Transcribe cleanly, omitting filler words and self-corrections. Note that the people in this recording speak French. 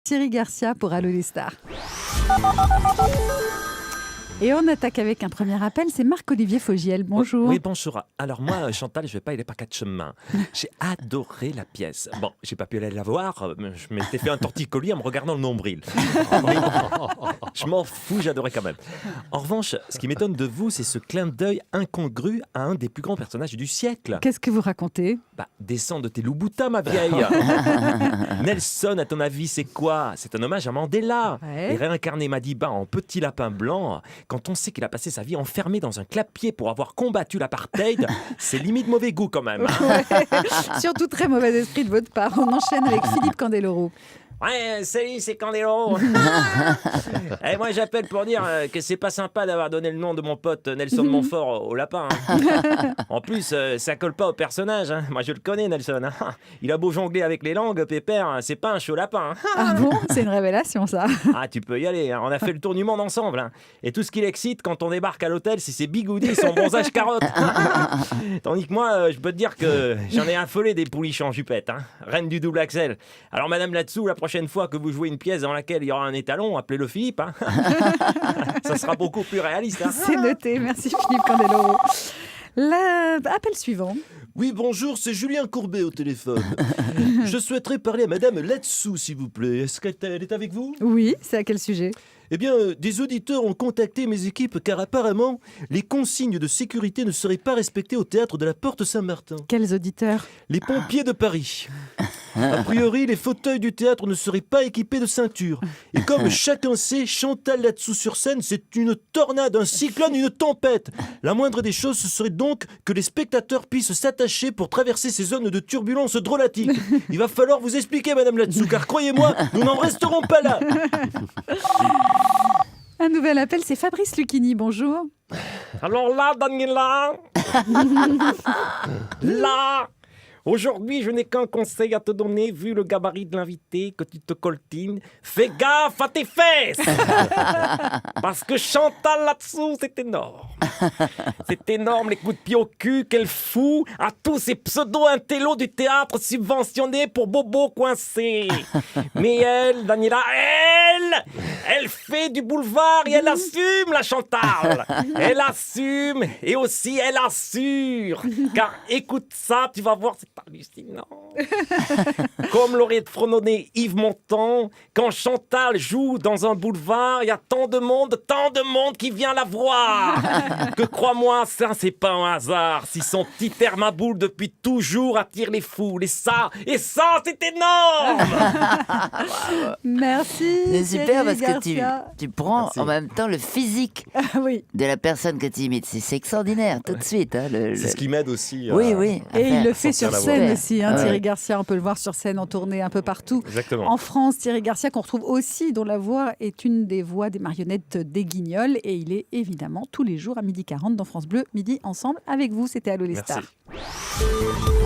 Thierry Garcia pour Allô les stars. Et on attaque avec un premier appel, c'est Marc-Olivier Fogiel. Bonjour. Oui, bonjour. Alors moi, Chantal, je vais pas aller par quatre chemins. J'ai adoré la pièce. Bon, j'ai pas pu aller la voir. Je m'étais fait un torticolis en me regardant le nombril. Mais je m'en fous, j'adorais quand même. En revanche, ce qui m'étonne de vous, c'est ce clin d'œil incongru à un des plus grands personnages du siècle. Qu'est-ce que vous racontez ? Descends de tes Louboutin, ma vieille. Nelson, à ton avis, c'est quoi ? C'est un hommage à Mandela. Ouais. Et réincarner Madiba en petit lapin blanc, quand on sait qu'il a passé sa vie enfermé dans un clapier pour avoir combattu l'apartheid, c'est limite mauvais goût quand même. Ouais. Surtout très mauvais esprit de votre part. On enchaîne avec Philippe Candeloro. Ouais, salut, c'est Candelo. Et moi, j'appelle pour dire que c'est pas sympa d'avoir donné le nom de mon pote Nelson de Montfort au lapin. En plus, ça colle pas au personnage. Moi, je le connais, Nelson. Il a beau jongler avec les langues, Pépère, c'est pas un chaud lapin. Ah bon ? C'est une révélation, ça. Ah, tu peux y aller. On a fait le tour du monde ensemble. Et tout ce qui l'excite quand on débarque à l'hôtel, c'est ses bigoudis et son bronzage carotte. Tandis que moi, je peux te dire que j'en ai affolé des pouliches en jupette. Reine du double axel. Alors, madame là-dessous, la prochaine fois que vous jouez une pièce dans laquelle il y aura un étalon, appelez-le Philippe. Ça sera beaucoup plus réaliste. C'est noté. Merci Philippe Candeloro. L'appel suivant. Oui, bonjour, c'est Julien Courbet au téléphone. Je souhaiterais parler à madame Latsou, s'il vous plaît. Est-ce qu'elle est avec vous ? Oui, c'est à quel sujet ? Eh bien, des auditeurs ont contacté mes équipes car apparemment, les consignes de sécurité ne seraient pas respectées au théâtre de la Porte Saint-Martin. Quels auditeurs ? Les pompiers de Paris. A priori, les fauteuils du théâtre ne seraient pas équipés de ceinture. Et comme chacun sait, Chantal Latsou sur scène, c'est une tornade, un cyclone, une tempête. La moindre des choses, ce serait donc que les spectateurs puissent s'attacher pour traverser ces zones de turbulence drôlatique. Il va falloir vous expliquer, madame Latsou, car croyez-moi, nous n'en resterons pas là. Un nouvel appel, c'est Fabrice Lucchini. Bonjour. Alors là, Daniela, là, aujourd'hui, je n'ai qu'un conseil à te donner, vu le gabarit de l'invité, que tu te coltines. Fais gaffe à tes fesses. Parce que Chantal Latsou, c'est énorme. C'est énorme les coups de pied au cul qu'elle fout à tous ces pseudo-intellos du théâtre subventionnés pour bobos coincés. Mais elle, Daniela, elle fait du boulevard et elle assume, la Chantal. Elle assume et aussi elle assure. Car écoute ça, tu vas voir, c'est hallucinant. Comme l'aurait fredonné Yves Montand, quand Chantal joue dans un boulevard, il y a tant de monde qui vient la voir. Que crois-moi, ça c'est pas un hasard. Si son petit terme à boule depuis toujours attire les foules. Et ça, c'est énorme. Merci. C'est super Thierry parce que Garcia. tu prends Merci. en même temps le physique Oui. de la personne que tu imites. C'est extraordinaire, tout de suite. C'est ce qui m'aide aussi. Oui, oui. à Et il faire. le fait sur sortir la scène voix. aussi, Ouais. Thierry Garcia. On peut le voir sur scène en tournée un peu partout. Exactement. En France, Thierry Garcia, qu'on retrouve aussi, dont la voix est une des voix des marionnettes des Guignols. Et il est évidemment tous les jours à 12h40 dans France Bleu, Midi Ensemble avec vous. C'était Allô les Merci. stars.